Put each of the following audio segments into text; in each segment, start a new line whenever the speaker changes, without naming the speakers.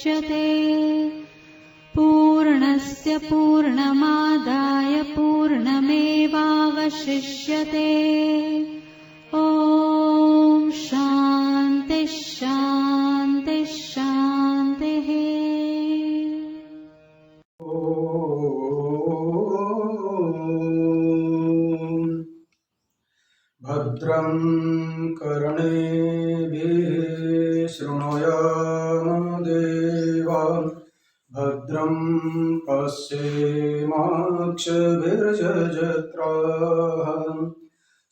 मुच्यते। पूर्णस्य पूर्णमादाय पूर्णमेवावशिष्यते। ॐ शान्ति शान्ति शान्तिः।
भद्रं कर्णेभिः शृणुयाम देवाः। भद्रं पश्येमाक्षभिर्यजत्राः।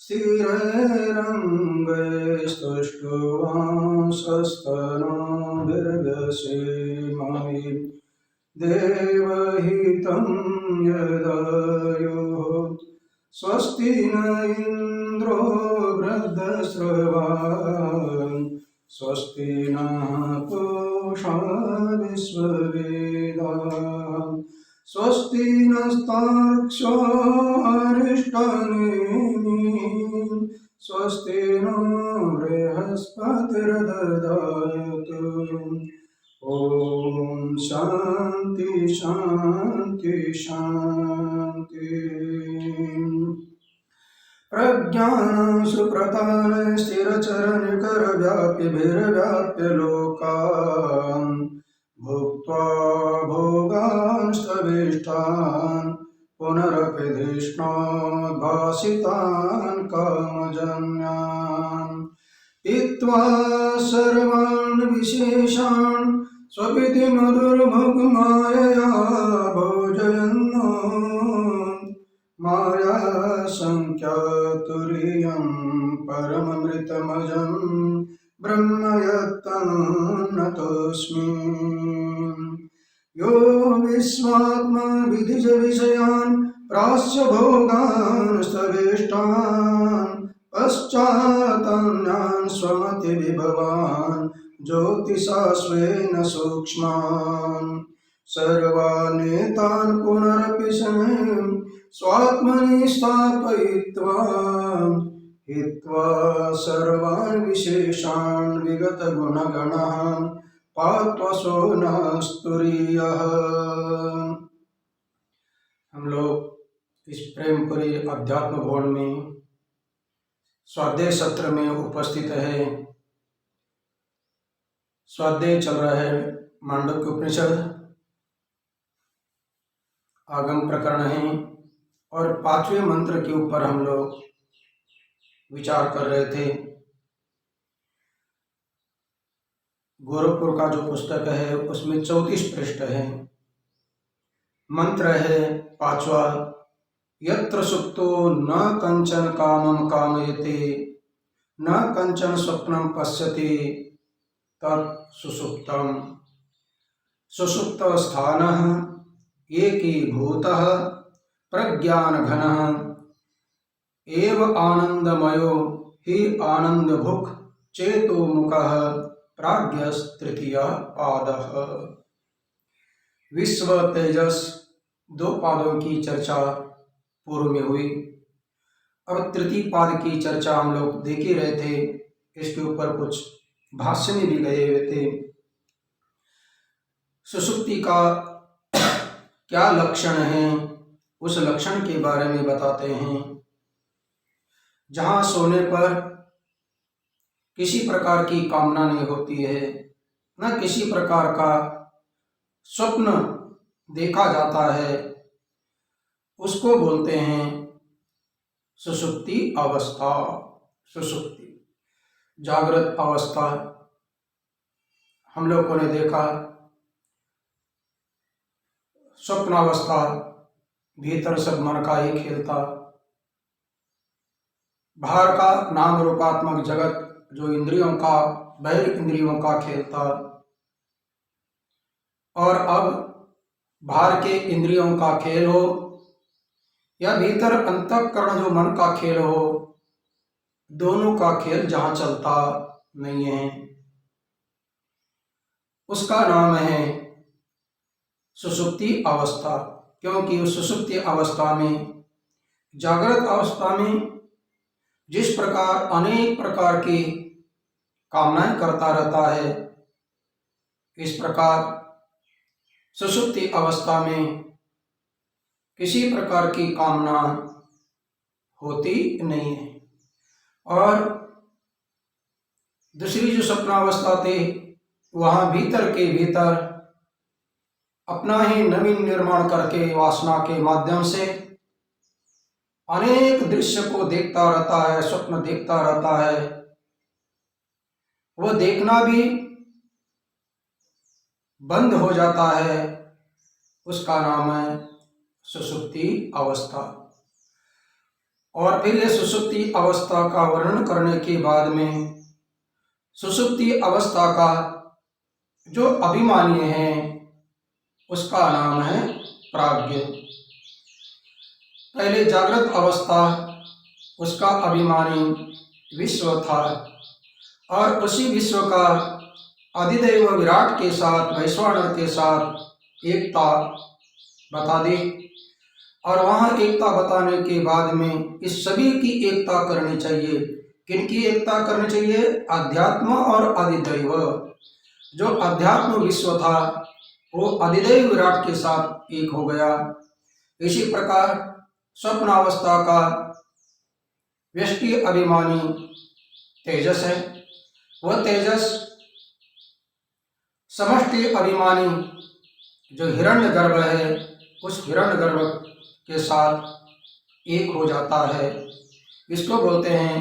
स्थिरैरङ्गैस्तुष्ट्वांसस्तनूभिर्व्यसेमहि। देवहितं यदायुः। स्वस्ति न इन्द्रो वृद्धश्रवाः। स्वस्ति नः पूषा विश्ववेदाः। स्वस्ति नस्तार्क्ष्यो अरिष्टनेमिः। स्वस्ति नो बृहस्पतिर्दधातु। ॐ शान्ति शान्ति शान्ति। प्रज्ञानं सुप्रतान स्थिरचरनिकरव्याप्यभिर्व्याप्य लोकान्। भुक्त्वा भोगांस्तवेष्टान् पुनरपि धिष्णाद्भासितान् कामजन्यान्। हित्वा सर्वान् विशेषान् स्वपिति मधुरभुग्मायया भोजयन्नो। माया संख्यातुर्यं परममृतमजं ब्रह्म यत्तन्नतोऽस्मि। यो विश्वात्मा विधिज विषयान् प्राच्य भोगान् स्थवेष्टान्। पश्चात्तन्यान् स्वमतिविभवान् ज्योतिषा स्वेन सूक्ष्मान्। सर्वानेतान् पुनरपि शनैः स्वात्मनि स्थापयित्वा। हित्वा सर्वान् विशेषान् विगतगुणगणान् पात्वसो नस्तुरीयः। हम लोग इस प्रेमपुरी अध्यात्म भवन में स्वाध्याय सत्र में उपस्थित है। स्वाध्याय चल रहा है मांडव्य उपनिषद, आगम प्रकरण है और 5वें मंत्र के ऊपर हम लोग विचार कर रहे थे। गोरखपुर का जो पुस्तक है उसमें 34 पृष्ठ है। मंत्र है 5वां, यत्र सुप्तो न कंचन कामं कामयते न कंचन स्वप्नं पश्यति तत् सुषुप्तम्। सुषुप्त स्थानः एकीभूतः प्रज्ञानघनः एव आनंदमयो हि आनंदभुक् चेतोमुखः प्राज्ञस्तृतीयः पादः। विश्व तेजस 2 पादों की चर्चा पूर्व में हुई। अब तृतीय पाद की चर्चा हम लोग देख ही रहे थे। इसके ऊपर कुछ भाष्य में भी गए हुए थे। सुषुप्ति का क्या लक्षण है, उस लक्षण के बारे में बताते हैं। जहाँ सोने पर किसी प्रकार की कामना नहीं होती है, न किसी प्रकार का स्वप्न देखा जाता है, उसको बोलते हैं सुषुप्ति अवस्था। सुषुप्ति जागृत अवस्था। हम लोगों ने देखा स्वप्न अवस्था भीतर सब मन का ही खेलता, बाहर का नाम रूपात्मक जगत जो इंद्रियों का बहिर इंद्रियों का खेलता, और अब बाहर के इंद्रियों का खेल हो या भीतर अंतःकरण जो मन का खेल हो, दोनों का खेल जहां चलता नहीं है उसका नाम है सुषुप्ति अवस्था। क्योंकि उस सुषुप्ति अवस्था में, जागृत अवस्था में जिस प्रकार अनेक प्रकार की कामनाएं करता रहता है, इस प्रकार सुषुप्ति अवस्था में किसी प्रकार की कामना होती नहीं है। और दूसरी जो स्वप्नावस्था थी, वहां भीतर के भीतर अपना ही नवीन निर्माण करके वासना के माध्यम से अनेक दृश्य को देखता रहता है, स्वप्न देखता रहता है। वह देखना भी बंद हो जाता है, उसका नाम है सुषुप्ति अवस्था। और फिर यह सुषुप्ति अवस्था का वर्णन करने के बाद में सुषुप्ति अवस्था का जो अभिमानी है उसका नाम है प्राज्ञ। पहले जागृत अवस्था, उसका अभिमानी विश्व था और उसी विश्व का अधिदैव विराट के साथ, वैश्वानर के साथ एकता बता दी। और वहाँ एकता बताने के बाद में इस सभी की एकता करनी चाहिए। किनकी एकता करनी चाहिए? अध्यात्म और अधिदैव। जो अध्यात्म विश्व था वो अधिदैव विराट के साथ एक हो गया। इसी प्रकार स्वप्नावस्था का व्यष्टि अभिमानी तेजस है। वह तेजस समष्टि अभिमानी जो हिरण्यगर्भ है, उस हिरण्यगर्भ के साथ एक हो जाता है। इसको बोलते हैं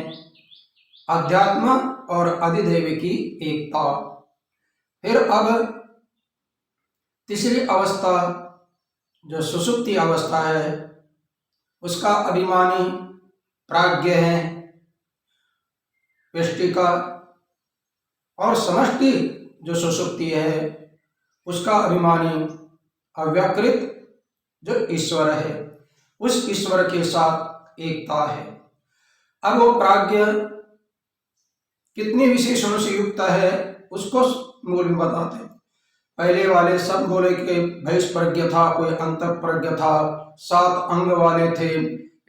अध्यात्म और अधिदैव की एकता। फिर अब तीसरी अवस्था जो सुषुप्ति अवस्था है, उसका अभिमानी प्राज्ञ है व्यष्टि का, और समष्टि जो सुषुप्ति है उसका अभिमानी अव्याकृत जो ईश्वर है, उस ईश्वर के साथ एकता है। अब वो प्राज्ञ कितने विशेषणों से युक्त है उसको मूल में बताते हैं। पहले वाले सब बोले कि बहिष्प्रज्ञ था, कोई अंतःप्रज्ञ था, 7 अंग वाले थे,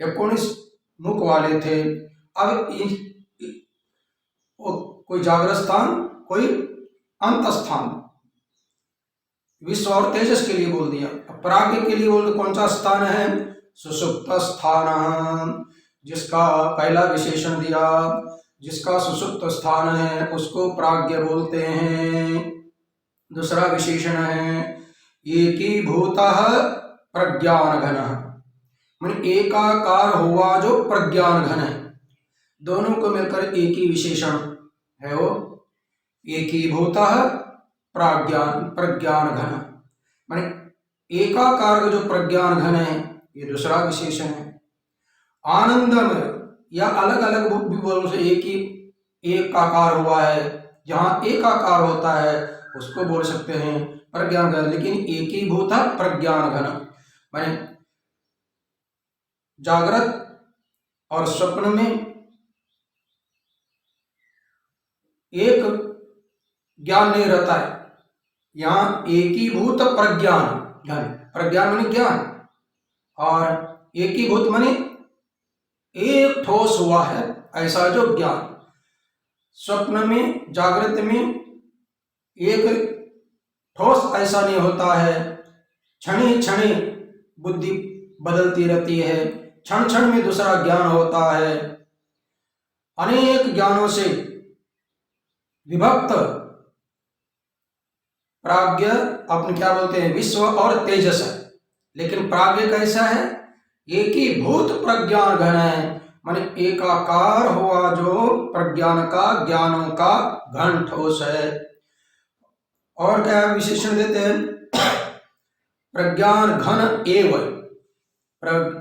19 मुख वाले थे। अब कोई जागृत स्थान, कोई अंत स्थान, विश्व और तेजस के लिए बोल दिया। प्राज्ञ के लिए बोल कौन सा स्थान है? सुषुप्त स्थान, जिसका पहला विशेषण दिया, जिसका सुषुप्त स्थान है उसको प्राज्ञ बोलते हैं। दूसरा विशेषण है एकीभूतः प्रज्ञान घन, मान एकाकार हुआ जो प्रज्ञान घन है, दोनों को मिलकर एक ही विशेषण है वो एकीभूतः प्रज्ञान घन, माने एकाकार जो प्रज्ञान घन है, ये दूसरा विशेषण है। आनंदमय या अलग अलग भी बोल से एक आकार हुआ है, जहां एक आकार होता है उसको बोल सकते हैं प्रज्ञान घन, लेकिन एकीभूत प्रज्ञान घन माने जागृत और स्वप्न में एक ज्ञान नहीं रहता है, यहाँ एकीभूत प्रज्ञान घन, प्रज्ञान माने ज्ञान, और एकीभूत माने एक ठोस हुआ है ऐसा जो ज्ञान। स्वप्न में, जागृत में एक ठोस ऐसा नहीं होता है, क्षणी क्षणी बुद्धि बदलती रहती है, क्षण क्षण में दूसरा ज्ञान होता है। अनेक ज्ञानों से विभक्त प्राज्ञ अपने क्या बोलते हैं? विश्व और तेजस है। लेकिन प्राज्ञ कैसा है? एकीभूत प्रज्ञान घन है, माने एकाकार हुआ जो प्रज्ञान का, ज्ञानों का घन ठोस है। और क्या विशेषण देते हैं? प्रज्ञान घन एव,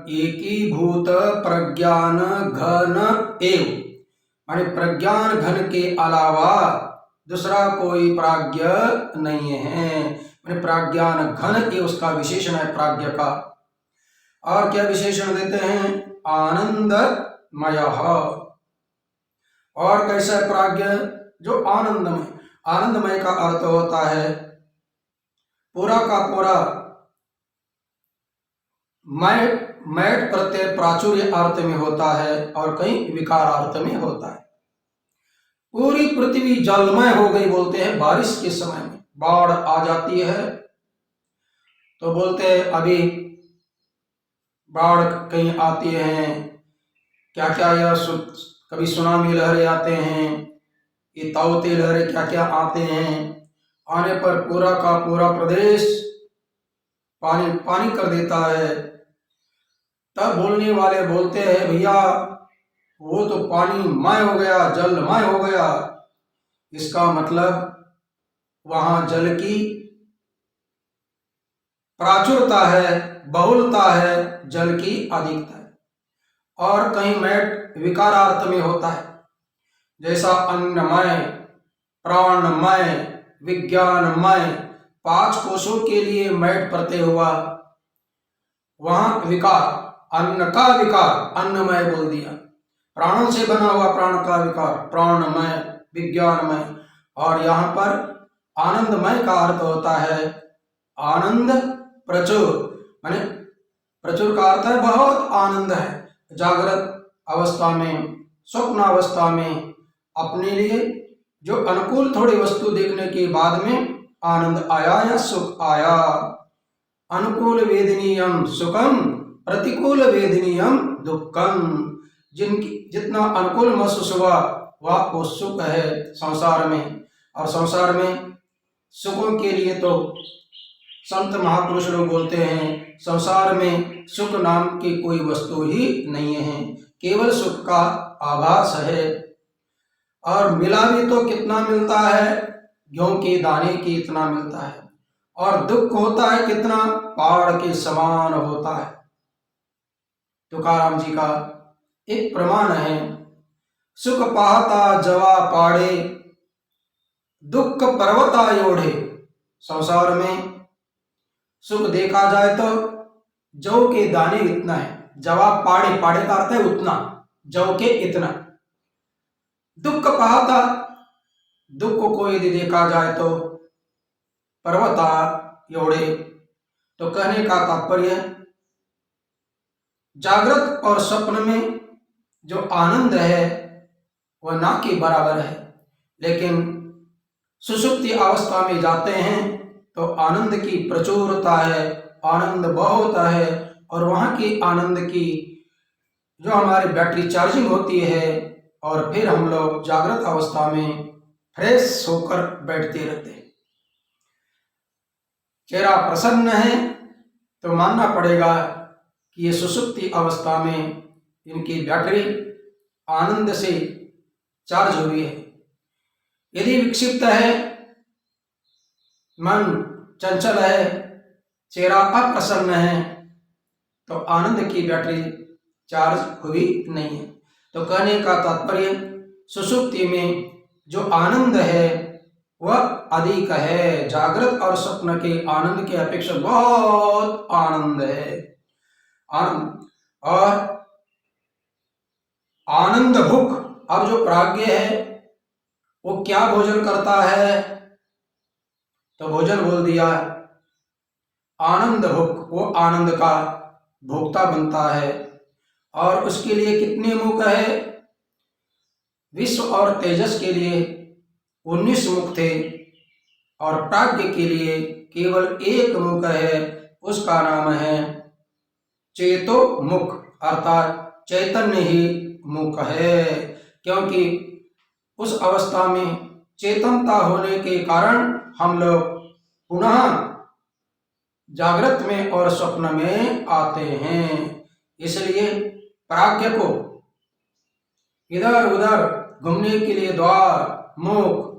एकीभूत प्रज्ञान घन एव, माने प्रज्ञान घन के अलावा दूसरा कोई प्राज्ञ नहीं है, माने प्रज्ञान घन ये उसका विशेषण है प्राज्ञ का। और क्या विशेषण देते हैं? आनंदमय। और कैसा है प्राज्ञ? जो आनंदमय। आनंदमय का अर्थ होता है पूरा का पूरा मैट प्रत्यय प्राचुर्य अर्थ में होता है और कहीं विकार अर्थ में होता है। पूरी पृथ्वी जलमय हो गई बोलते हैं बारिश के समय में, बाढ़ आ जाती है तो बोलते हैं अभी बाढ़ कहीं आती है, क्या क्या यह कभी सुनामी लहरें आते हैं, ये ताउते लहरें क्या क्या आते हैं, आने पर पूरा का पूरा प्रदेश पानी पानी कर देता है। तब बोलने वाले बोलते हैं भैया वो तो पानी मय हो गया, जलमय हो गया। इसका मतलब वहां जल की प्राचुरता है, बहुलता है, जल की अधिकता है। और कहीं मैट विकारार्थ में होता है, जैसा अन्नमय, प्राणमय, विज्ञानमय, 5 कोशों के लिए मैट प्रत्यय हुआ, वहां विकार, अन्न का विकार अन्नमय बोल दिया, प्राणों से बना हुआ प्राण का विकार प्राणमय, विज्ञानमय। और यहाँ पर आनंदमय का अर्थ होता है आनंद प्रचुर, माने प्रचुर का अर्थ है बहुत आनंद है। जागृत अवस्था में, स्वप्न अवस्था में अपने लिए जो अनुकूल थोड़ी वस्तु देखने के बाद में आनंद आया या सुख आया। अनुकूल वेदनीयम सुखम, प्रतिकूल वेदनीयम दुखम। जितना अनुकूल महसूस हुआ वह वो सुख है संसार में। और संसार में सुखों के लिए तो संत महापुरुष लोग बोलते हैं संसार में सुख नाम की कोई वस्तु ही नहीं है, केवल सुख का आभास है। और मिला भी तो कितना मिलता है, गेहूं के दाने की इतना मिलता है। और दुख होता है कितना, पहाड़ के समान होता है। तुकाराम जी का एक प्रमाण है, सुख पाहता जवा पाड़े, दुख पर्वता योढ़े। संसार में सुख देखा जाए तो जौ के दाने इतना है, जवा पाड़े, पाड़े का अर्थ है उतना, जौ के इतना। दुख पाहता, दुख को यदि देखा जाए तो पर्वता योड़े। तो कहने का तात्पर्य जागृत और स्वप्न में जो आनंद है वह ना के बराबर है, लेकिन सुषुप्ति अवस्था में जाते हैं तो आनंद की प्रचुरता है, आनंद बहुत है। और वहां की आनंद की जो हमारी बैटरी चार्जिंग होती है और फिर हम लोग जागृत अवस्था में फ्रेश होकर बैठते रहते हैं। चेहरा प्रसन्न है तो मानना पड़ेगा कि ये सुषुप्ति अवस्था में इनकी बैटरी आनंद से चार्ज हुई है। यदि विक्षिप्त है, मन चंचल है, चेहरा अप्रसन्न है, तो आनंद की बैटरी चार्ज हुई नहीं है। तो कहने का तात्पर्य सुषुप्ति में जो आनंद है वह अधिक है, जागृत और स्वप्न के आनंद के अपेक्षा बहुत आनंद है। आनंद और आनंद भूख। अब जो प्राज्ञ है वो क्या भोजन करता है, तो भोजन बोल दिया आनंद भुक, वो आनंद का भोक्ता बनता है। और उसके लिए कितने मुख है, विश्व और तेजस के लिए 19 मुख थे और प्राज्ञ के लिए केवल एक मुख है, उसका नाम है चेतो मुख, अर्थात चैतन्य ही मुख है। क्योंकि उस अवस्था में चेतनता होने के कारण हम लोग पुनः जागृत में और स्वप्न में आते हैं। इसलिए प्राज्ञ को इधर उधर घूमने के लिए द्वार, मुख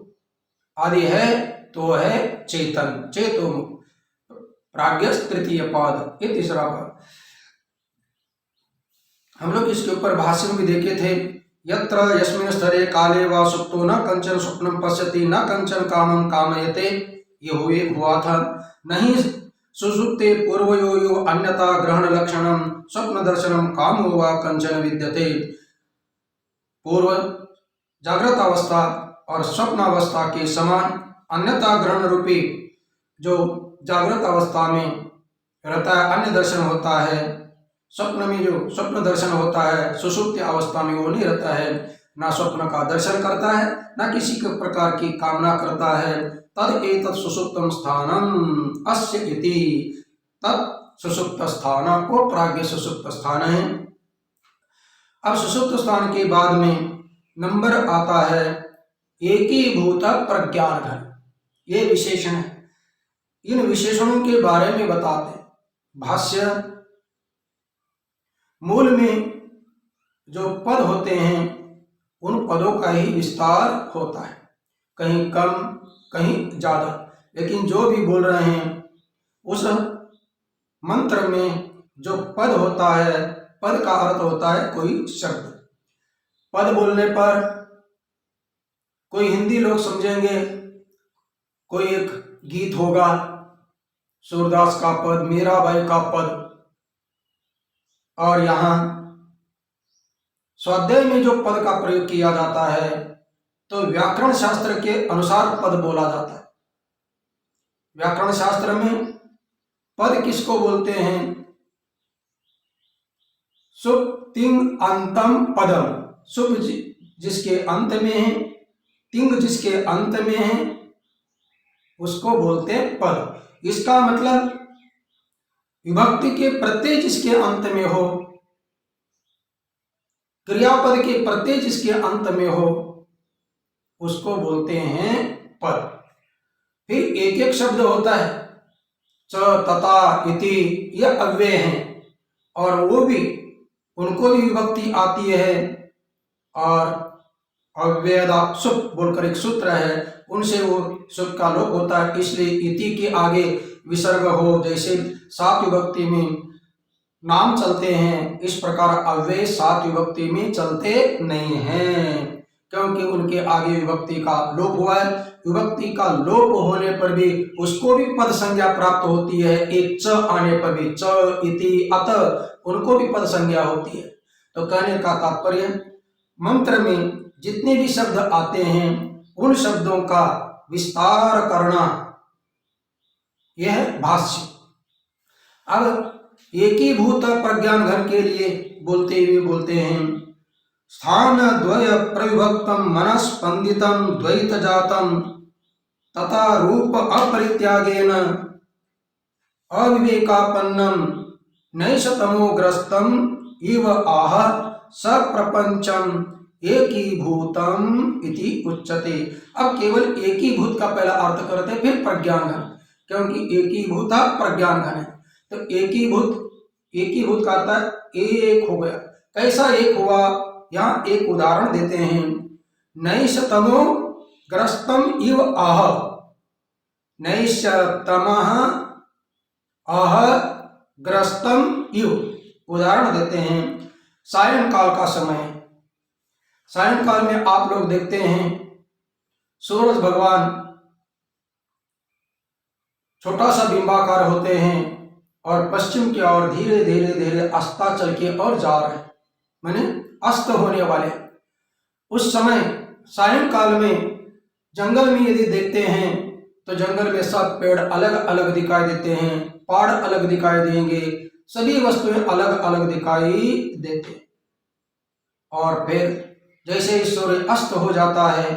आदि है तो है चेतन, चेतो मुख। प्राज्ञ तृतीय पाद, ये तीसरा पाद। हम लोग इसके ऊपर भाष्य में भी देखे थे, यत्र यस्मिन् स्तरे काले वा सुप्तो न कंचन स्वप्नम पश्यति न कंचन कामं कामयते, ये हुआ था। नहीं सुषुप्ते पूर्वयो यो अन्यथा ग्रहण लक्षणम स्वप्न दर्शनम कामो वा कंचन विद्यते। पूर्व जागृत अवस्था और स्वप्न अवस्था के समान अन्यथा ग्रहण रूपी जो जागृत अवस्था में रहता है अन्य दर्शन होता है, स्वप्न में जो स्वप्न दर्शन होता है सुषुप्ति अवस्था में वो नहीं रहता है। ना स्वप्न का दर्शन करता है, ना किसी के प्रकार की कामना करता है। तद एतत् सुषुप्तम स्थानम अस्य इति, तत् सुषुप्त स्थान, वो प्राज्ञ सुषुप्त स्थान है। अब सुषुप्त स्थान के बाद में नंबर आता है एकीभूत प्रज्ञान घन। ये विशेषण है, इन विशेषणों के बारे में बताते हैं। भाष्य, मूल में जो पद होते हैं उन पदों का ही विस्तार होता है, कहीं कम कहीं ज्यादा, लेकिन जो भी बोल रहे हैं उस मंत्र में जो पद होता है, पद का अर्थ होता है कोई शब्द। पद बोलने पर कोई हिंदी लोग समझेंगे कोई एक गीत होगा, सूरदास का पद, मीराबाई का पद, और यहाँ स्वाध्याय में जो पद का प्रयोग किया जाता है तो व्याकरण शास्त्र के अनुसार पद बोला जाता है। व्याकरण शास्त्र में पद किसको बोलते हैं? सुप तिंग अंतम पदम, सुप जिसके अंत में है, तिंग जिसके अंत में है, उसको बोलते हैं पद। इसका मतलब विभक्ति के प्रत्यय जिसके अंत में हो, क्रियापद के प्रत्यय जिसके अंत में हो, उसको बोलते हैं पद। फिर एक एक शब्द होता है, च, तथा, इति, यह अव्यय हैं और वो भी, उनको भी विभक्ति आती है, और अव्ययदा सुप बोलकर एक सूत्र है, उनसे वो सुप का लोप होता है, इसलिए इति के आगे विसर्ग हो। जैसे सात विभक्ति में नाम चलते हैं, इस प्रकार अव्यय सात विभक्ति में चलते नहीं हैं, क्योंकि उनके आगे विभक्ति का लोप हुआ है। विभक्ति का लोप होने पर भी उसको भी पद संज्ञा प्राप्त होती है, एक च आने पर भी, च, इति, अत, उनको भी पद संज्ञा होती है। तो कहने का तात्पर्य, मंत्र में जितने भी शब्द आते हैं उन शब्दों का विस्तार करना, यह भाष्य। अब एकीभूत प्रज्ञान घन के लिए बोलते हुए बोलते हैं, स्थान द्वय प्रविभक्तम मनस्पंदितम द्वैत जातम तथा रूप अपरित्यागेन अविवेकापन्नम नैषतमोग्रस्तम इव आह सप्रपंचम एकीभूतम इति उच्यते। अब केवल एकीभूत का पहला अर्थ करते हैं, फिर प्रज्ञान घन, क्योंकि एकीभूत प्रज्ञान घन है। तो एकीभूत का अर्थ एक हो गया। कैसा एक हुआ, यहाँ एक उदाहरण देते हैं, नैषतमो ग्रस्तम इव आह, नैषतमः आह ग्रस्तम इव, उदाहरण देते हैं। सायंकाल का समय, सायंकाल में आप लोग देखते हैं सूरज भगवान छोटा सा बिंबाकार होते हैं और पश्चिम की ओर धीरे धीरे धीरे अस्ताचल के ओर जा रहे हैं, माने अस्त होने वाले। उस समय सायंकाल में जंगल में यदि देखते हैं तो जंगल में सब पेड़ अलग अलग दिखाई देते हैं, पहाड़ अलग दिखाई देंगे, सभी वस्तुएं अलग अलग दिखाई देते हैं। और फिर जैसे ही सूर्य अस्त हो जाता है,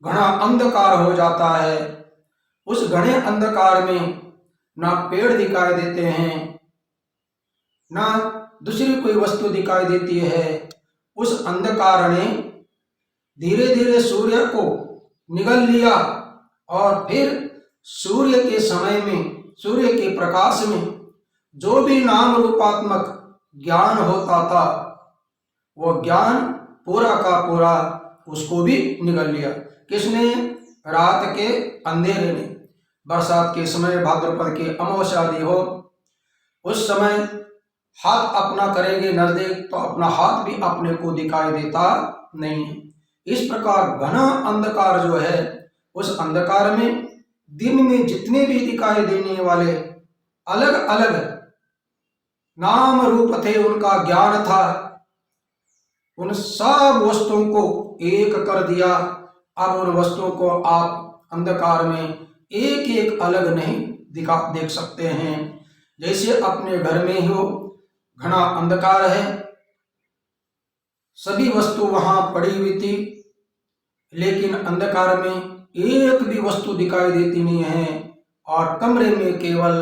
घना अंधकार हो जाता है, उस घने अंधकार में ना पेड़ दिखाई देते हैं, ना दूसरी कोई वस्तु दिखाई देती है। उस अंधकार ने धीरे धीरे सूर्य को निगल लिया और फिर सूर्य के समय में, सूर्य के प्रकाश में जो भी नाम रूपात्मक ज्ञान होता था, वो ज्ञान पूरा का पूरा उसको भी निगल लिया। किसने? रात के अंधेरे ने। बरसात के समय, भाद्रपद के अमावस्या आदि हो, उस समय हाथ अपना करेंगे नजदीक तो अपना हाथ भी अपने को दिखाई देता नहीं है। इस प्रकार घना अंधकार जो है, उस अंधकार में दिन में जितने भी दिखाई देने वाले अलग अलग नाम रूप थे, उनका ज्ञान था, उन सब वस्तुओं को एक कर दिया। अब उन वस्तुओं को आप अंधकार में एक एक अलग नहीं देख सकते हैं। जैसे अपने घर में ही हो, घना अंधकार है, सभी वस्तु वहां पड़ी हुई थी, लेकिन अंधकार में एक भी वस्तु दिखाई देती नहीं है और कमरे में केवल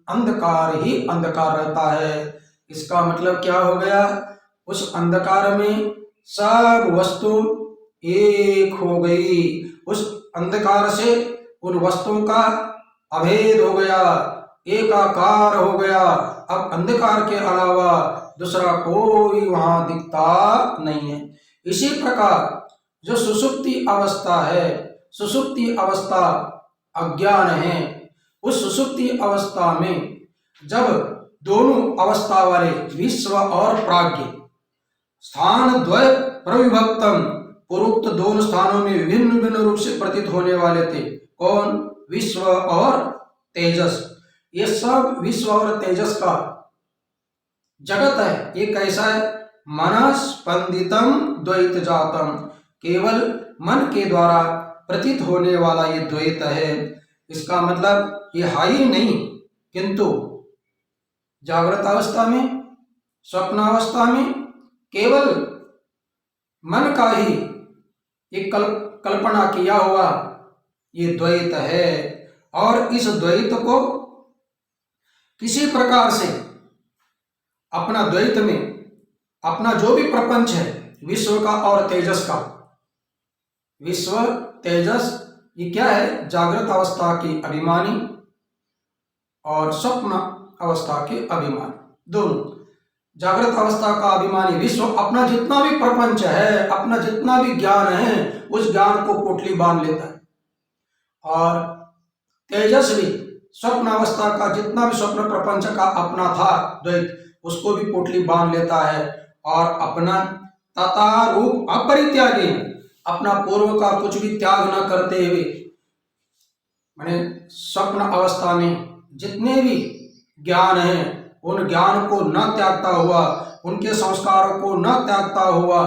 अंधकार ही अंधकार रहता है। इसका मतलब क्या हो गया? उस अंधकार में सब वस्तु एक हो गई। उस अंधकार से उन वस्तुओं का अभेद हो गया, एकाकार हो गया। अब अंधकार के अलावा दूसरा कोई वहां दिखता नहीं है। इसी प्रकार जो सुषुप्ति अवस्था है, सुषुप्ति अवस्था अज्ञान है। उस सुषुप्ति अवस्था में जब दोनों अवस्था वाले विश्व और प्राज्ञ स्थान द्वय प्रविभक्तम, पूर्वोक्त दोनों स्थानों में विभिन्न विभिन्न रूप से प्रतीत होने वाले थे। कौन? विश्व और तेजस। ये सब विश्व और तेजस का जगत है। ये कैसा है? मनस्पंदितम द्वैत जातम, केवल मन के द्वारा प्रतीत होने वाला ये द्वैत है। इसका मतलब ये है ही नहीं, किंतु जागृत अवस्था में, स्वप्नावस्था में केवल मन का ही एक कल्पना किया हुआ ये द्वैत है। और इस द्वैत को किसी प्रकार से अपना द्वैत में अपना जो भी प्रपंच है विश्व का और तेजस का, विश्व तेजस ये क्या है? जागृत अवस्था की अभिमानी और स्वप्न अवस्था के अभिमानी दोनों। जागृत अवस्था का अभिमानी विश्व अपना जितना भी प्रपंच है, अपना जितना भी ज्ञान है, उस ज्ञान को पोटली बांध लेता है। और तेजस भी स्वप्न अवस्था का जितना भी स्वप्न प्रपंच का अपना था द्वैत, उसको भी पोटली बांध लेता है और अपना तथा रूप अपरित्यागी, अपना पूर्व का कुछ भी त्याग न करते हुए, माने स्वप्न अवस्था में जितने भी ज्ञान हैं उन ज्ञान को न त्यागता हुआ, उनके संस्कारों को न त्यागता हुआ,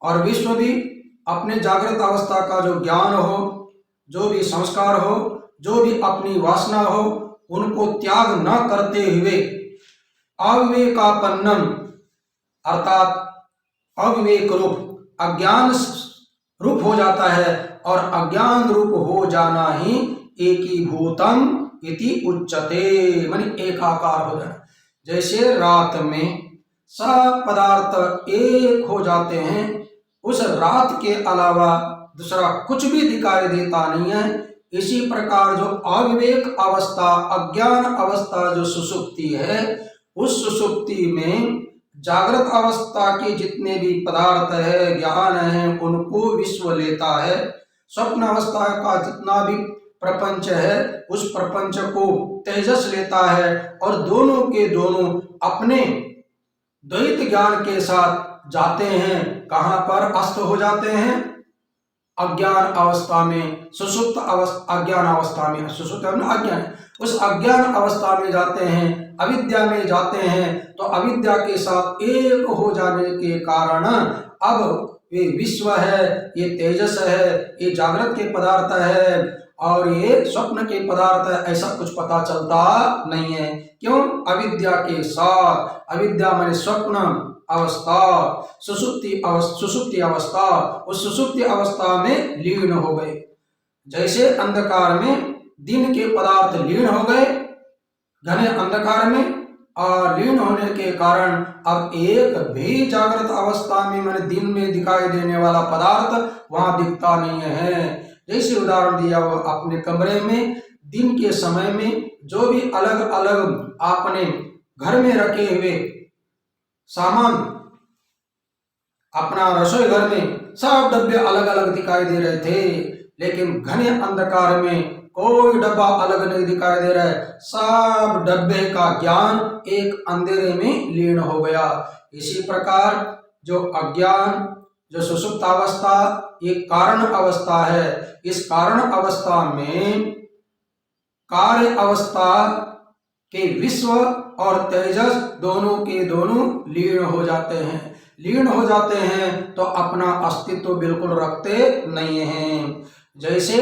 और विश्व भी अपने जागृत अवस्था का जो ज्ञान हो, जो भी संस्कार हो, जो भी अपनी वासना हो, उनको त्याग न करते हुए अविवेकापन्नम अर्थात अविवेक रूप अज्ञान रूप हो जाता है। और अज्ञान रूप हो जाना ही एकीभूतम इति उच्यते, माने एकाकार हो जाना। जैसे रात में सब पदार्थ एक हो जाते हैं, उस रात के अलावा दूसरा कुछ भी दिखाई देता नहीं है। इसी प्रकार जो अविवेक अवस्था, अज्ञान अवस्था जो सुषुप्ति है, उस सुषुप्ति में जागृत अवस्था के जितने भी पदार्थ है, ज्ञान है, उनको विश्व लेता है। स्वप्न अवस्था का जितना भी प्रपंच है, उस प्रपंच को तेजस लेता है। और दोनों के दोनों अपने द्वैत ज्ञान के साथ जाते हैं। कहाँ पर अस्त हो जाते हैं? अज्ञान अवस्था में, सुषुप्त अवस्था, अज्ञान अवस्था में, सुषुप्त अज्ञान, उस अज्ञान अवस्था में जाते हैं, अविद्या में जाते हैं। तो अविद्या के साथ एक हो जाने के कारण अब ये विश्व है, ये तेजस है, ये जागृत के पदार्थ है और ये स्वप्न के पदार्थ है, ऐसा कुछ पता चलता नहीं है। क्यों? अविद्या के साथ, अविद्या माने स्वप्न अवस्था, सुषुप्ति अवस्था, उस सुषुप्ति अवस्था में लीन हो गए। जैसे अंधकार में दिन के पदार्थ लीन हो गए घने अंधकार में, और लीन होने के कारण अब एक भी जागृत अवस्था में मैंने दिन में दिखाई देने वाला पदार्थ वहां दिखता नहीं है। जैसे उदाहरण दिया वो अपने कमरे में दिन के समय में जो भी अलग अलग आपने घर में रखे हुए सामान, अपना रसोई घर में सब डब्बे अलग अलग दिखाई दे रहे थे, लेकिन घने अंधकार में कोई डब्बा अलग नहीं दिखाई दे रहा है। सब डब्बे का ज्ञान एक अंधेरे में लीन हो गया। इसी प्रकार जो अज्ञान, जो सुषुप्त अवस्था, ये कारण अवस्था है। इस कारण अवस्था में कार्य अवस्था के विश्व और तेजस दोनों के दोनों लीन हो जाते हैं। लीन हो जाते हैं तो अपना अस्तित्व बिल्कुल रखते नहीं हैं। जैसे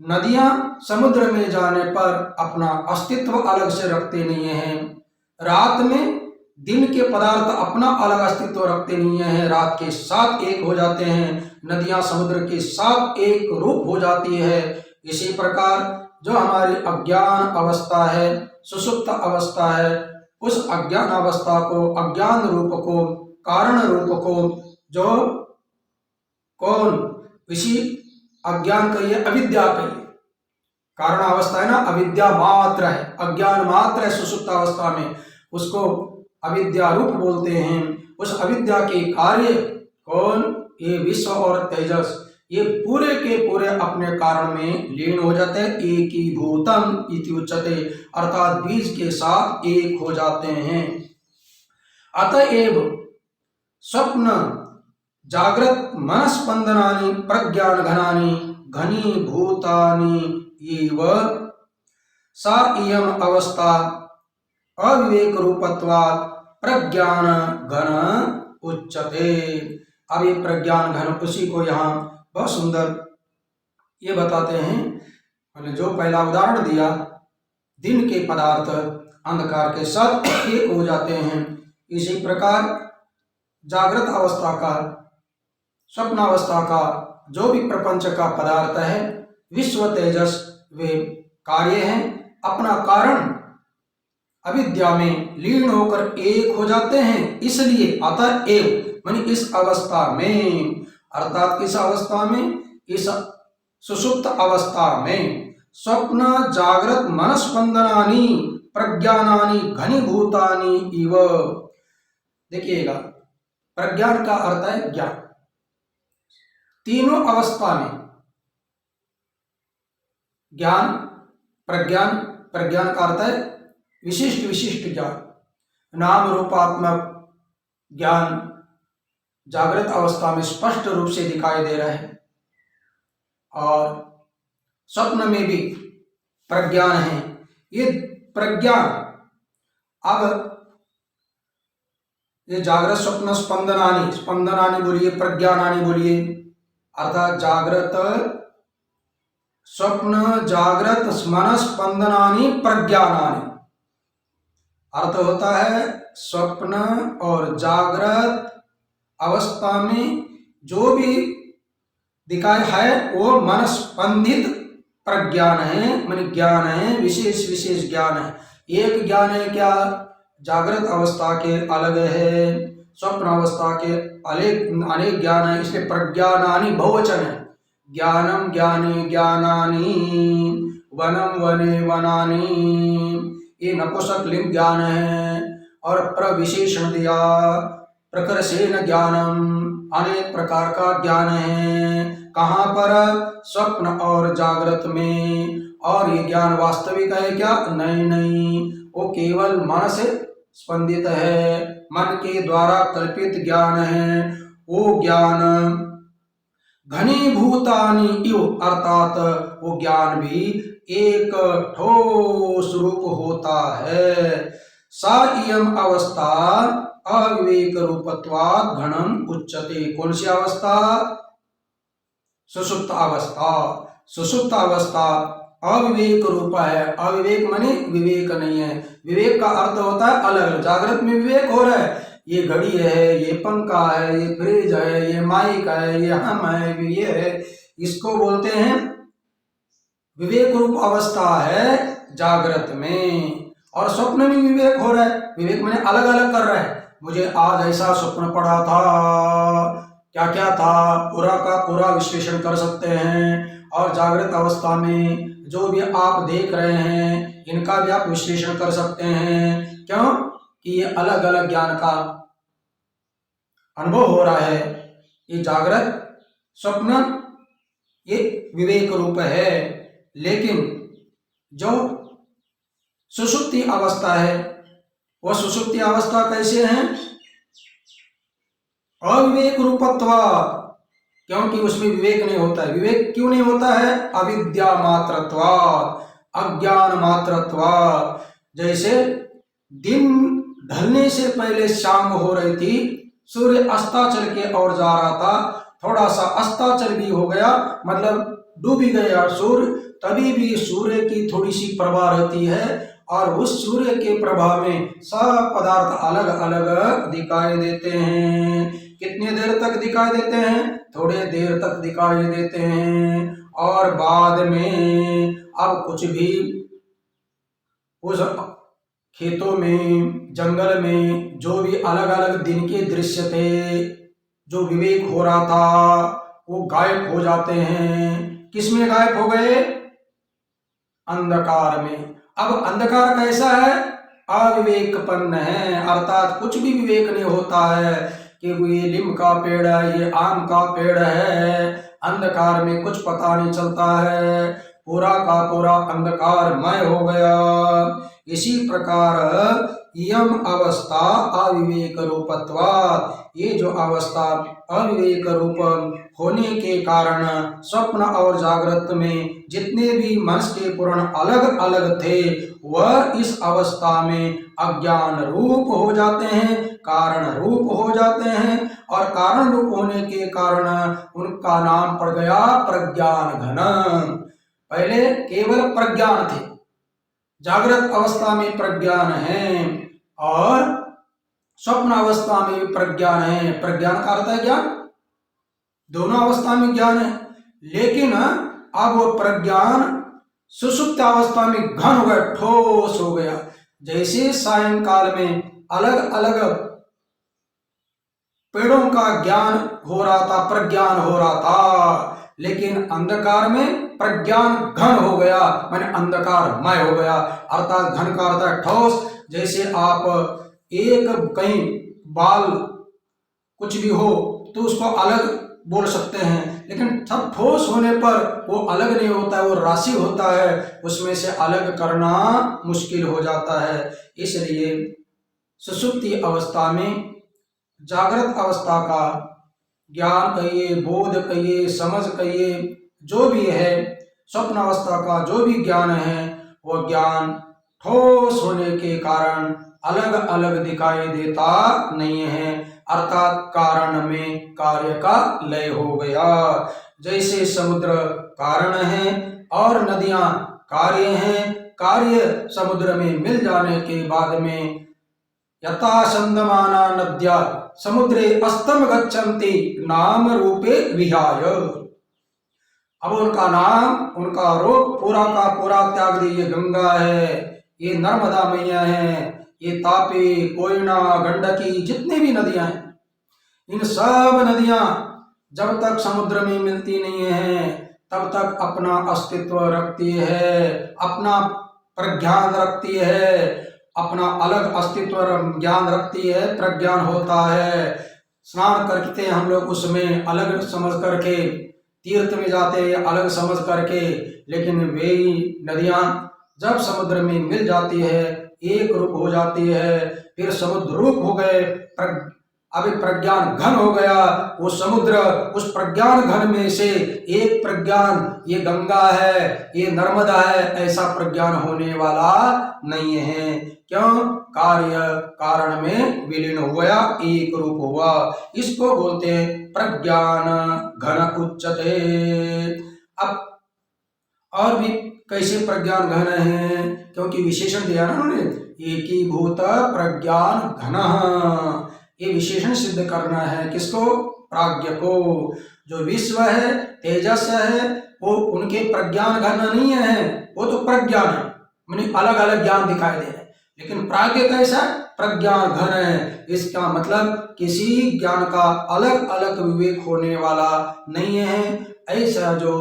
नदियां समुद्र में जाने पर अपना अस्तित्व अलग से रखते नहीं हैं, रात में दिन के पदार्थ अपना अलग अस्तित्व रखते नहीं हैं, रात के साथ एक हो जाते हैं, नदियां समुद्र के साथ एक रूप हो जाती है। इसी प्रकार जो हमारी अज्ञान अवस्था है, सुषुप्त अवस्था है, उस अज्ञान अवस्था को, अज्ञान रूप को, कारण रूप को, जो कौन इसी अज्ञान कहिए, अविद्या कहिए, कारण अवस्था है ना, अविद्या मात्र है, अज्ञान मात्र है सुषुप्त अवस्था में, उसको अविद्या रूप बोलते हैं। उस अविद्या के कार्य कौन, ये विश्व और तेजस, ये पूरे के पूरे अपने कारण में लीन हो जाते हैं। एकीभूतम इति उच्यते, अर्थात बीज के साथ एक हो जाते हैं। अतएव स्वप्न जागृत मनस्पंदनानि प्रज्ञान घनानि घनीभूतानि एव सा इयम अवस्था अविवेक रूपत्वात् प्रज्ञान घन उच्यते। अब ये प्रज्ञान घन, उसी को यहाँ बहुत सुंदर ये बताते हैं। मैंने जो पहला उदाहरण दिया, दिन के पदार्थ अंधकार के साथ एक हो जाते हैं, इसी प्रकार जागृत अवस्था का, स्वप्न अवस्था का जो भी प्रपंच का पदार्थ है, विश्व तेजस, वे कार्य हैं, अपना कारण अविद्या में लीन होकर एक हो जाते हैं। इसलिए अतएव माने इस अवस्था में, अर्थात किस अवस्था में, इस सुषुप्त अवस्था में स्वप्न जागृत मनस्पंदनानि प्रज्ञानानि घनीभूतानि इव। देखिएगा, प्रज्ञान का अर्थ है ज्ञान। तीनों अवस्था में ज्ञान, प्रज्ञान, प्रज्ञान का अर्थ है विशिष्ट विशिष्ट ज्ञान, नाम रूपात्मक ज्ञान जागृत अवस्था में स्पष्ट रूप से दिखाई दे रहा है, और स्वप्न में भी प्रज्ञान है। ये प्रज्ञान, अब ये जागृत स्वप्न स्पंदनानि, स्पंदनानि बोलिए, प्रज्ञानानि बोलिए, अर्थात जागृत स्वप्न जागृत मनस्पंदनानि प्रज्ञानानि, अर्थ होता है स्वप्न और जागृत अवस्था में जो भी दिखाई है वो मनस्पंदित प्रज्ञान है, मन ज्ञान है, विशेष विशेष ज्ञान है। एक ज्ञान है क्या, जागृत अवस्था के अलग है, स्वप्न अवस्था के अनेक ज्ञान है, इसलिए प्रज्ञानानि बहुवचन है। ज्ञानम ज्ञाने ज्ञानानि, वनम वने वनानि, ये नपुंसक लिंग ज्ञान है। और प्रविशेषण दिया, प्रकर्षेण ज्ञानम, अनेक प्रकार का ज्ञान है। कहाँ पर, स्वप्न और जागृत में। और ये ज्ञान वास्तविक है क्या, नहीं नहीं, वो केवल मन से स्पंदित है, मन के द्वारा कल्पित ज्ञान है। वो ज्ञान घनीभूतानि इव, अर्थात वो ज्ञान भी एक ठोस रूप होता है। सा इयम अवस्था अविवेक रूपत्वात् घनम उच्यते। कौन सी अवस्था, सुषुप्त अवस्था। सुषुप्त अवस्था अविवेक रूप है। अविवेक माने विवेक नहीं है। विवेक का अर्थ होता है अलग अलग। जागृत में विवेक हो रहा है, ये घड़ी है, ये पंखा है, ये फ्रिज है, ये माइक है, ये हम है, ये है, इसको बोलते हैं विवेक रूप अवस्था है जागृत में। और स्वप्न में विवेक हो रहा है। विवेक मैंने अलग अलग कर रहा है, मुझे आज ऐसा स्वप्न पड़ा था, क्या क्या था, पूरा का पूरा विश्लेषण कर सकते हैं। और जागृत अवस्था में जो भी आप देख रहे हैं इनका भी आप विश्लेषण कर सकते हैं। क्यों कि ये अलग अलग ज्ञान का अनुभव हो रहा है। ये जागृत स्वप्न ये विवेक रूप है। लेकिन जो सुषुप्ति अवस्था है, वह सुषुप्ति अवस्था कैसे है, अविवेक रूपत्वा, क्योंकि उसमें विवेक नहीं होता है। विवेक क्यों नहीं होता है, अविद्या मात्रत्वात्, अज्ञान मात्रत्वात्। जैसे दिन ढलने से पहले शाम हो रही थी, सूर्य अस्ताचल के ओर जा रहा था, थोड़ा सा अस्ताचल भी हो गया, मतलब डूब ही गया सूर्य, तभी भी सूर्य की थोड़ी सी प्रभा रहती है। और उस सूर्य के प्रभाव में सब पदार्थ अलग अलग दिखाई देते हैं। कितनी देर तक दिखाई देते हैं, थोड़े देर तक दिखाई देते हैं। और बाद में अब कुछ भी उस खेतों में, जंगल में जो भी अलग अलग दिन के दृश्य थे, जो विवेक हो रहा था, वो गायब हो जाते हैं। किसमें गायब हो गए? अंधकार में। अब अंधकार कैसा है? अविवेकपन्न है, अर्थात कुछ भी विवेक नहीं होता है कि ये नीम का पेड़ है, ये आम का पेड़ है। अंधकार में कुछ पता नहीं चलता है, पूरा का पूरा अंधकारमय हो गया। इसी प्रकार यम अवस्था अविवेक रूपत्वात्, ये जो अवस्था अविवेक रूप होने के कारण स्वप्न और जागृत में जितने भी मनुष्य के पूर्ण अलग अलग थे, वह इस अवस्था में अज्ञान रूप हो जाते हैं, कारण रूप हो जाते हैं, और कारण रूप होने के कारण उनका नाम पड़ गया प्रज्ञान घन। पहले केवल प्रज्ञान थे, जागृत अवस्था में प्रज्ञान है और स्वप्न अवस्था में भी प्रज्ञान है। प्रज्ञान का अर्थ है ज्ञान, दोनों अवस्था में ज्ञान है। लेकिन अब वो प्रज्ञान सुषुप्त अवस्था में घन हो गया, ठोस हो गया। जैसे सायंकाल में अलग अलग पेड़ों का ज्ञान हो रहा था, प्रज्ञान हो रहा था, लेकिन अंधकार में प्रज्ञान घन हो गया, माने अंधकारमय हो गया। अर्थात घन का अर्थ है ठोस। जैसे आप एक कहीं बाल कुछ भी हो तो उसको अलग बोल सकते हैं, लेकिन सब ठोस होने पर वो अलग नहीं होता है, वो राशि होता है, उसमें से अलग करना मुश्किल हो जाता है। इसलिए सुषुप्ति अवस्था में जागृत अवस्था का ज्ञान कहिए, बोध कहिए, समझ कहिए, जो भी है, स्वप्न अवस्था का जो भी ज्ञान है, वो ज्ञान ठोस होने के कारण अलग अलग दिखाई देता नहीं है। अर्थात कारण में कार्य का लय हो गया। जैसे समुद्र कारण है और नदियां कार्य हैं, कार्य समुद्र में मिल जाने के बाद में यथा संदमाना नद्या समुद्रे अस्तम गच्छन्ति नाम रूपे विहाय। अब उनका नाम, उनका रूप पूरा का पूरा त्याग दिए। ये गंगा है, ये नर्मदा मैया है, ये तापी, कोयना, गंडकी, जितनी भी नदियां हैं, इन सब नदियां जब तक समुद्र में मिलती नहीं है तब तक अपना अस्तित्व रखती है, अपना प्रज्ञान रखती है, अपना अलग अस्तित्व ज्ञान रखती है, प्रज्ञान होता है। स्नान करते हैं हम लोग उसमें अलग समझ करके, तीर्थ में जाते हैं अलग समझ करके, लेकिन वे नदियां जब समुद्र में मिल जाती है, एक रूप हो जाती है, फिर समुद्र रूप हो गए, अभी प्रज्ञान घन हो गया। वो समुद्र, उस प्रज्ञान घन में से एक प्रज्ञान, ये गंगा है, ये नर्मदा है, ऐसा प्रज्ञान होने वाला नहीं है। क्यों? कार्य कारण में विलीन हो गया, एक रूप हुआ। इसको बोलते हैं प्रज्ञान घन उच्चते। अब और भी कैसे प्रज्ञान घन है, क्योंकि विशेषण दिया ना उन्होंने, एकीभूत प्रज्ञान घन। ये विशेषण सिद्ध करना है किसको? प्राज्ञ को। जो विश्व है, तेजस है, वो उनके प्रज्ञान घन नहीं है, वो तो प्रज्ञान है, माने अलग अलग ज्ञान दिखाई दे रहे हैं। लेकिन प्राज्ञ कैसा? प्रज्ञान घन है। इसका मतलब किसी ज्ञान का अलग अलग विवेक होने वाला नहीं है। ऐसा जो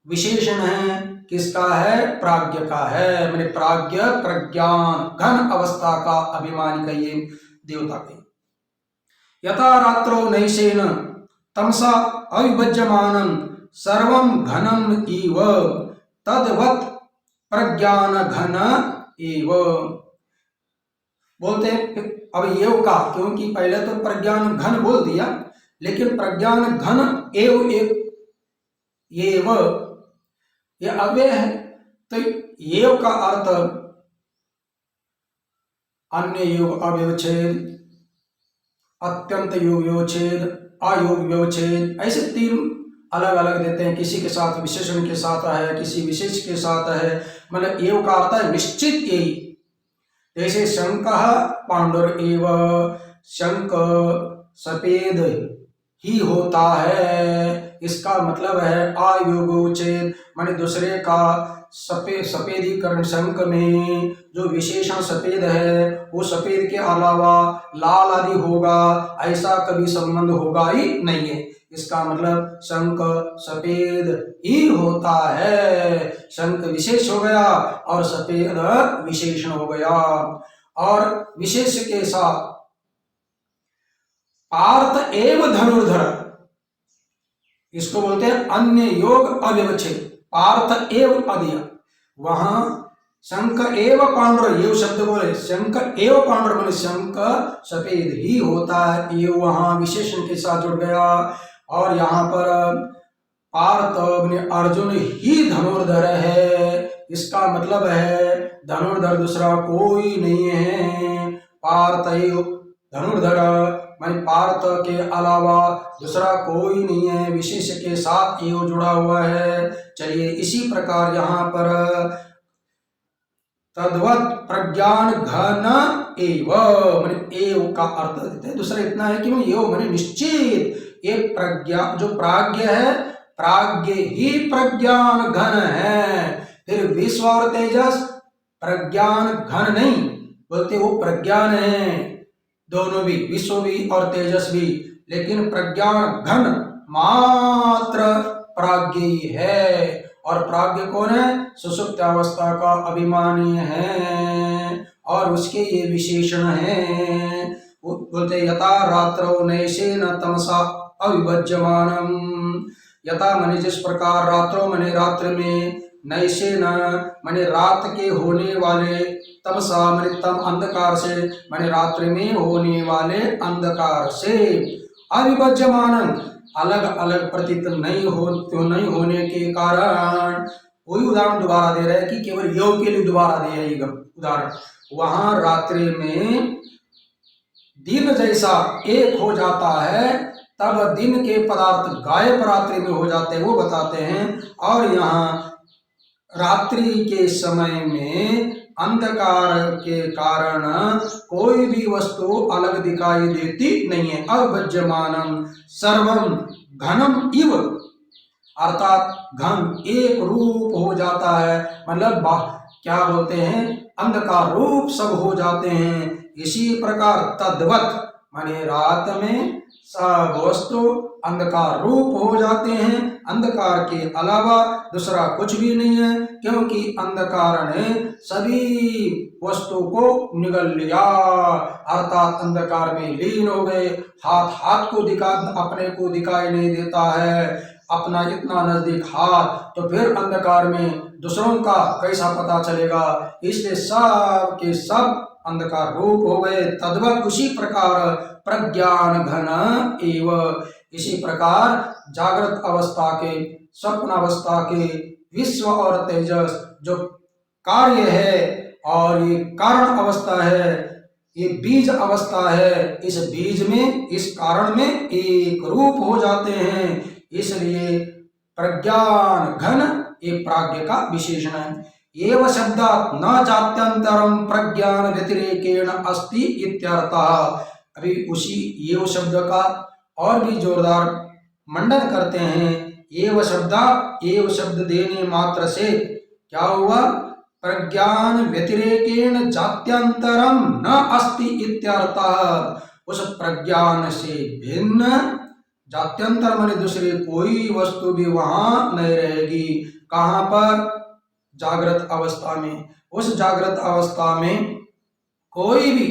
विशेषण है किसका है? प्राज्ञ का है। माने प्राज्ञ प्रज्ञान घन अवस्था का अभिमानी कहिए, देवता कहिए। यथा रात्रो नैशेन तमसा अविभज्यमानं सर्वं घनम इव तद्वत् प्रज्ञान घन एव। बोलते हैं अब एव का, क्योंकि पहले तो प्रज्ञान घन बोल दिया, लेकिन प्रज्ञान घन एव एक एव ये अव्यय है, तो एव का अर्थ अन्य योग अव्यवच्छेद, अत्यंत योग व्यवच्छेद, अयोग व्यवच्छेद, ऐसे तीन अलग अलग देते हैं। किसी के साथ विशेषण के साथ है, किसी विशेष के साथ है। मतलब एव का अर्थ है निश्चित यही। जैसे शंख पांडुर एव, शंख सफेद ही होता है, इसका मतलब है अयोगो चेत, माने दूसरे का सफेदीकरण। शंख में जो विशेषण सफेद है वो सफेद के अलावा लाल आदि होगा, ऐसा कभी संबंध होगा ही नहीं है। इसका मतलब शंख सफेद ही होता है। शंख विशेष हो गया और सफेद विशेषण हो गया। और विशेष के साथ पार्थ एवं धनुर्धर, इसको बोलते हैं अन्य योग अव्यवच्छेद। पार्थ एवं अदिया, वहां शंख एवं पांडुर, ये शब्द बोले शंख एवं पांडुर माने शंख सफेद ही होता है, ये वहां विशेषण के साथ जुड़ गया। और यहाँ पर पार्थ अर्जुन ही धनुर्धर है, इसका मतलब है धनुर्धर दूसरा कोई नहीं है। पार्थ धनुर्धर माने पार्थ के अलावा दूसरा कोई नहीं है, विशेष के साथ एव जुड़ा हुआ है। चलिए इसी प्रकार यहाँ पर तद्वत प्रज्ञान घन एव माने एव का अर्थ देते हैं। दूसरा इतना है कि एव माने निश्चित, ये प्रज्ञा जो प्राज्ञ है, प्राज्ञ ही प्रज्ञान घन है। फिर विश्व और तेजस प्रज्ञान घन नहीं बोलते, वो प्रज्ञान है दोनों भी, विश्व भी और तेजस भी, लेकिन प्रज्ञान घन मात्र प्राज्ञ ही है। और प्राज्ञ कौन है? सुषुप्त अवस्था का अभिमानी है और उसके ये विशेषण है। बोलते यथा रात्रौ नैशेन तमसा अविभज्यमानम, यथा माने जिस प्रकार, रात्रों माने रात्र में, नैशेन माने रात के होने वाले, तमसा माने तम अंधकार से, माने रात्रि में होने वाले अंधकार से, अविभज्यमान अलग अलग प्रतीत नहीं होने के कारण। वही उदाहरण दोबारा दे रहे हैं कि केवल योग के लिए दोबारा दे रहे हैं उदाहरण। वहां रात्रि में दिन जैसा एक हो जाता है, तब दिन के पदार्थ गायब रात्रि में हो जाते हैं, वो बताते हैं। और यहाँ रात्रि के समय में अंधकार के कारण कोई भी वस्तु अलग दिखाई देती नहीं है। अविभज्यमानम सर्वम घनम इव, अर्थात घन एक रूप हो जाता है, मतलब क्या बोलते हैं, अंधकार रूप सब हो जाते हैं। इसी प्रकार तद्वत माने रात में सब वस्तु अंधकार रूप हो जाते हैं, अंधकार के अलावा दूसरा कुछ भी नहीं है, क्योंकि अंधकार ने सभी वस्तु को निगल लिया, अर्थात अंधकार में लीन हो गए। हाथ को अपने को दिखाई नहीं देता है, अपना इतना नजदीक हाथ, तो फिर अंधकार में दूसरों का कैसा पता चलेगा? इसलिए सब के सब अंधकार रूप हो गए। तद्वत उसी प्रकार प्रज्ञान घन एव, इसी प्रकार जागृत अवस्था के, स्वप्न अवस्था के विश्व और तेजस जो कार्य है, और ये कारण अवस्था है, ये बीज अवस्था है, इस बीज में, इस कारण में एक रूप हो जाते हैं। इसलिए प्रज्ञान घन ये प्राज्ञ का विशेषण है। एव शब्दात् न जात्यंतरम प्रज्ञान व्यतिरेकेण अस्ति इत्यर्थः। अभी उसी एव शब्द का और भी जोरदार मंडन करते हैं। एव शब्द देने मात्र से क्या हुआ? प्रज्ञान व्यतिरेकेण जात्यंतरम न अस्ति इत्यर्थः। उस प्रज्ञान से भिन्न, जात्यंतर माने दूसरी कोई वस्तु भी वहां नहीं रहेगी। कहां पर? जागृत अवस्था में। उस जागृत अवस्था में कोई भी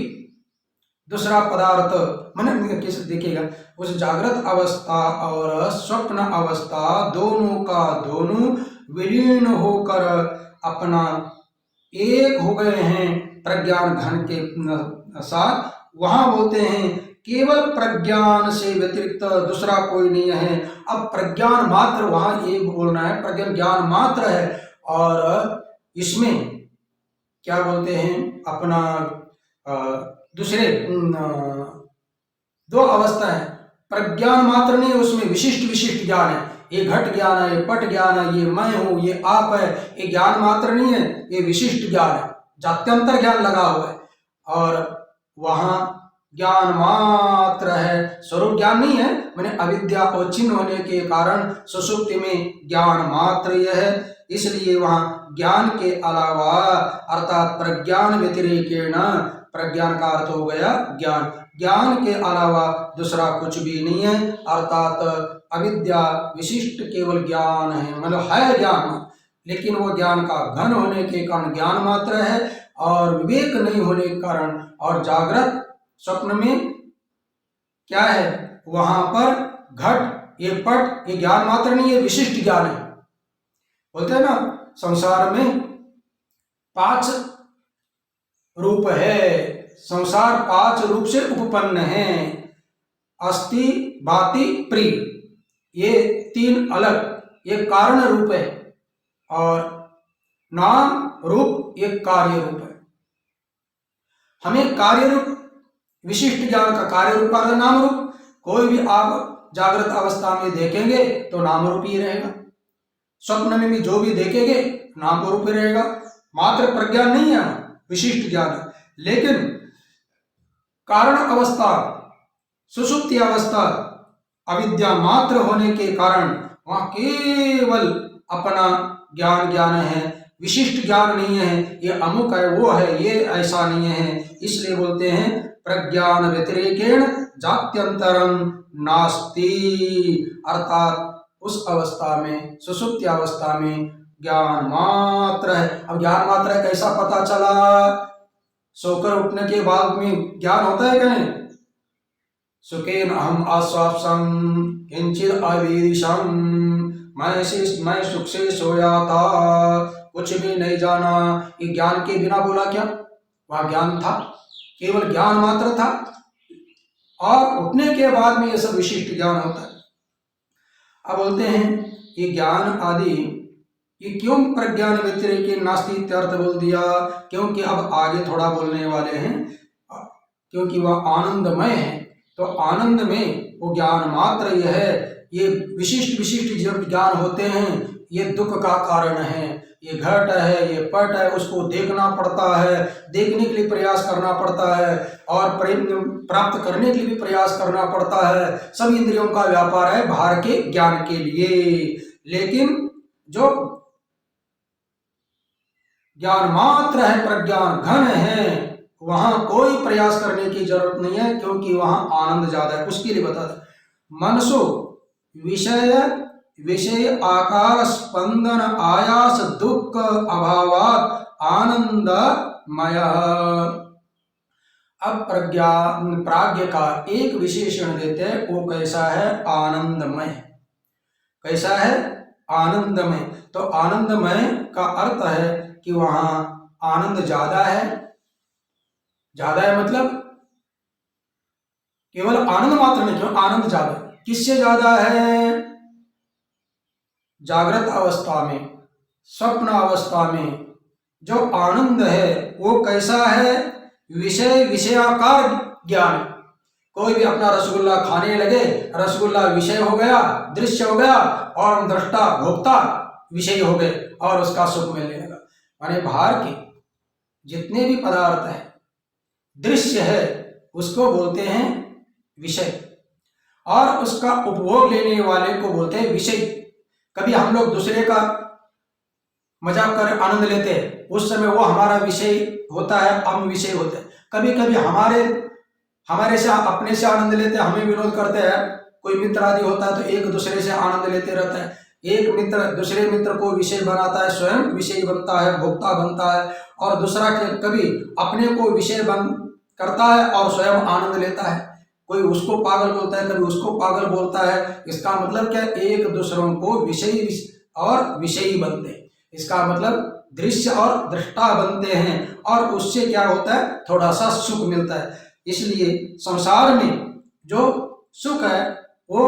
दूसरा पदार्थ माने किस देखिएगा, उस जागृत अवस्था और स्वप्न अवस्था दोनों का दोनों विलीन होकर अपना एक हो गए हैं प्रज्ञान घन के साथ। वहां बोलते हैं केवल प्रज्ञान से व्यतिरिक्त दूसरा कोई नहीं है। अब प्रज्ञान मात्र, वहां एक बोलना है प्रज्ञान ज्ञान मात्र है, और इसमें क्या बोलते हैं, अपना दूसरे दो अवस्था है। प्रज्ञान मात्र नहीं, उसमें विशिष्ट ज्ञान है। ये घट ज्ञान है, ये पट ज्ञान है, ये मैं हूं, ये आप है, ये ज्ञान मात्र नहीं है, ये विशिष्ट ज्ञान है, जात्यंतर ज्ञान लगा हुआ है। और वहां ज्ञान मात्र है, स्वरूप ज्ञान नहीं है। मैंने अविद्या अवच्छिन्न होने के कारण सुषुप्ति में ज्ञान मात्र यह है, इसलिए वहां ज्ञान के अलावा अर्थात प्रज्ञान व्यतिरेकेण, प्रज्ञान का अर्थ हो गया ज्ञान, ज्ञान के अलावा दूसरा कुछ भी नहीं है, अर्थात अविद्या विशिष्ट केवल ज्ञान है, मतलब है ज्ञान, लेकिन वो ज्ञान का घन होने के कारण ज्ञान मात्र है, और विवेक नहीं होने के कारण और जागृत स्वप्न में क्या है, वहां पर घट ये पट ये ज्ञान मात्र नहीं है, विशिष्ट ज्ञान है। बोलते हैं ना संसार में 5 रूप है, संसार 5 रूप से उपपन्न है, अस्ति भाति प्रिय, ये 3 अलग, ये कारण रूप है, और नाम रूप ये कार्य रूप है। हमें कार्य रूप विशिष्ट ज्ञान का कार्य रूप का नाम रूप, कोई भी आप जागृत अवस्था में देखेंगे तो नाम रूप ही रहेगा, स्वप्न में भी जो भी देखेंगे नाम रूप ही रहेगा, मात्र प्रज्ञान नहीं है, विशिष्ट ज्ञान है। लेकिन कारण अवस्था सुषुप्ति अवस्था अविद्या मात्र होने के कारण वहां केवल अपना ज्ञान है, विशिष्ट ज्ञान नहीं है, ये अमुक है वो है, ये ऐसा नहीं है। इसलिए बोलते हैं प्रज्ञान व्यतिरेकेण जात्यंतरम नास्ति, अर्थात उस अवस्था में सुषुप्ति अवस्था में ज्ञान मात्र है। अब ज्ञान मात्र है कैसा पता चला? सोकर उठने के बाद में ज्ञान होता है क्या? नहीं। सुखेन अहम आश्वासम किंचित अविदिशम, मैं सुख से सोया था, कुछ भी नहीं जाना, ये ज्ञान के बिना बोला क्या? वह ज्ञान था, केवल ज्ञान मात्र था, और उठने के बाद में ये सब विशिष्ट ज्ञान होता है। अब बोलते हैं ये ज्ञान आदि ये क्यों प्रज्ञान व्यतिरेक नास्ति इत्यर्थ बोल दिया? क्योंकि अब आगे थोड़ा बोलने वाले हैं, क्योंकि वह आनंदमय है, तो आनंद में वो ज्ञान मात्र यह है, ये विशिष्ट जब ज्ञान होते हैं ये दुख का कारण है, ये घट है ये पट है, उसको देखना पड़ता है, देखने के लिए प्रयास करना पड़ता है, और प्राप्त करने के लिए भी प्रयास करना पड़ता है, सब इंद्रियों का व्यापार है बाहर के ज्ञान के लिए। लेकिन जो ज्ञान मात्र है, प्रज्ञान घन है, वहां कोई प्रयास करने की जरूरत नहीं है, क्योंकि वहां आनंद ज्यादा है। उसके लिए बता दें, मनसो विषय आकार स्पंदन आयास दुख अभावात आनंदमय। अब प्राज्ञ का एक विशेषण देते हैं, वो कैसा है? आनंदमय। कैसा है? आनंदमय। तो आनंदमय का अर्थ है कि वहां आनंद ज्यादा है। ज्यादा है मतलब केवल आनंद मात्र नहीं, क्यों? आनंद ज्यादा। किससे ज्यादा है? जागृत अवस्था में, स्वप्न अवस्था में जो आनंद है वो कैसा है? विषयाकार ज्ञान। कोई भी अपना रसगुल्ला खाने लगे, रसगुल्ला विषय हो गया, दृश्य हो गया, और दृष्टा भोक्ता विषय हो गए, और उसका सुख मिलने लगा। माने बाहर के जितने भी पदार्थ है, दृश्य है, उसको बोलते हैं विषय, और उसका उपभोग लेने वाले को बोलते हैं विषय। कभी हम लोग दूसरे का मजाक कर आनंद लेते हैं, उस समय वो हमारा विषय होता है, हम विषय होते हैं। कभी कभी हमारे से अपने से आनंद लेते हैं, हमें विरोध करते हैं। कोई मित्र आदि होता है तो एक दूसरे से आनंद लेते रहता है, एक मित्र दूसरे मित्र को विषय बनाता है, स्वयं विषय बनता है, भोक्ता बनता है, और दूसरा कभी अपने को विषय करता है और स्वयं आनंद लेता है। कोई उसको पागल बोलता है, कभी उसको पागल बोलता है। इसका मतलब क्या? एक दूसरों को विषय और विषयी बनते हैं। इसका मतलब दृश्य और दृष्टा बनते हैं, और उससे क्या होता है? थोड़ा सा सुख मिलता है। इसलिए संसार में जो सुख है वो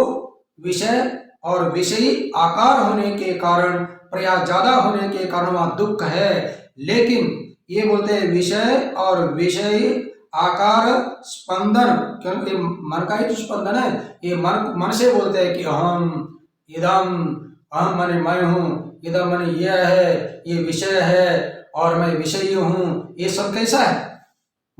विषय और विषयी आकार होने के कारण, प्रयास ज्यादा होने के कारण वहां दुख है। लेकिन ये बोलते हैं विषय और विषयी आकार स्पंदन, क्योंकि मन का ही तो स्पंदन है। ये मन से बोलते हैं कि अहम इदम, अहम माने मैं हूँ, इदम माने यह है, ये विषय है और मैं विषयी हूँ। ये सब कैसा है?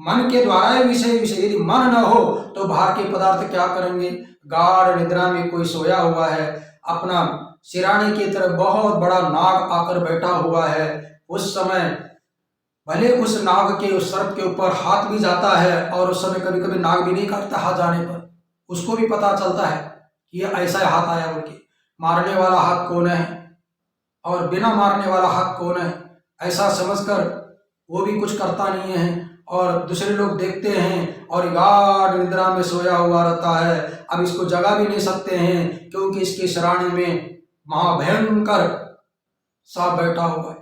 मन के द्वारा ही विषय विषय, यदि मन न हो तो बाहर के पदार्थ क्या करेंगे। गाढ़ निद्रा में कोई सोया हुआ है, अपना सिराने की तरफ बहुत बड़ा नाग आकर बैठा हुआ है, उस समय भले उस नाग के, उस सर्प के ऊपर हाथ भी जाता है और उस समय कभी कभी नाग भी नहीं काटता, हाथ जाने पर उसको भी पता चलता है कि ये ऐसा हाथ आया, उनके मारने वाला हाथ कौन है और बिना मारने वाला हाथ कौन है, ऐसा समझकर वो भी कुछ करता नहीं है और दूसरे लोग देखते हैं और गाढ़ निद्रा में सोया हुआ रहता है। अब इसको जगा भी नहीं सकते हैं क्योंकि इसके शराने में महाभयंकर सांप बैठा हुआ है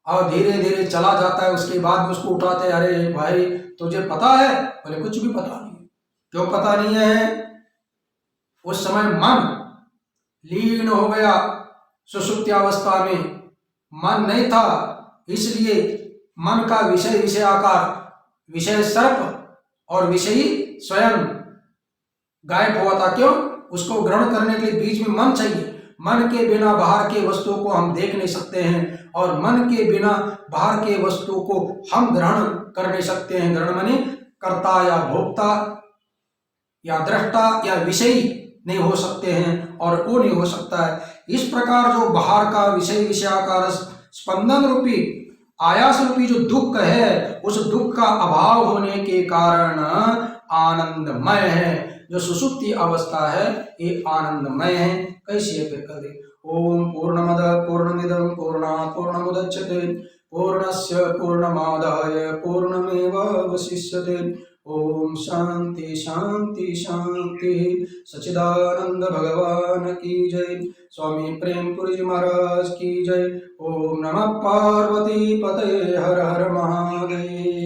और धीरे धीरे चला जाता है। उसके बाद उसको उठाते, अरे भाई तुझे पता है? बोले कुछ भी पता नहीं। क्यों पता नहीं है? उस समय मन लीन हो गया सुषुप्ति अवस्था में, मन नहीं था, इसलिए मन का विषय विषयाकार, विषय सर्प और विषयी स्वयं गायब हुआ था। क्यों? उसको ग्रहण करने के लिए बीच में मन चाहिए। मन के बिना बाहर के वस्तुओं को हम देख नहीं सकते हैं और मन के बिना बाहर के वस्तुओं को हम ग्रहण कर नहीं सकते हैं। ग्रहण माने कर्ता या भोक्ता या दृष्टा या विषयी नहीं हो सकते हैं और वो नहीं हो सकता है। इस प्रकार जो बाहर का विषय विषयाकार स्पंदन रूपी आयास रूपी जो दुख है, उस दुख का अभाव होने के कारण आनंदमय है। जो सुषुप्ति अवस्था है ये आनंदमय है। कैसी है? फिर कर दे। ओम पूर्णमद पूर्णमिदं पूर्णात् पूर्णमुदच्यते पूर्णस्य पूर्णमादाय पूर्णमेवावशिष्यते। ओम शांति शांति शांति। सच्चिदानंद भगवान की जय। स्वामी प्रेमपुरी जी महाराज की जय। ओम नमः पार्वती पते हर हर महादेव।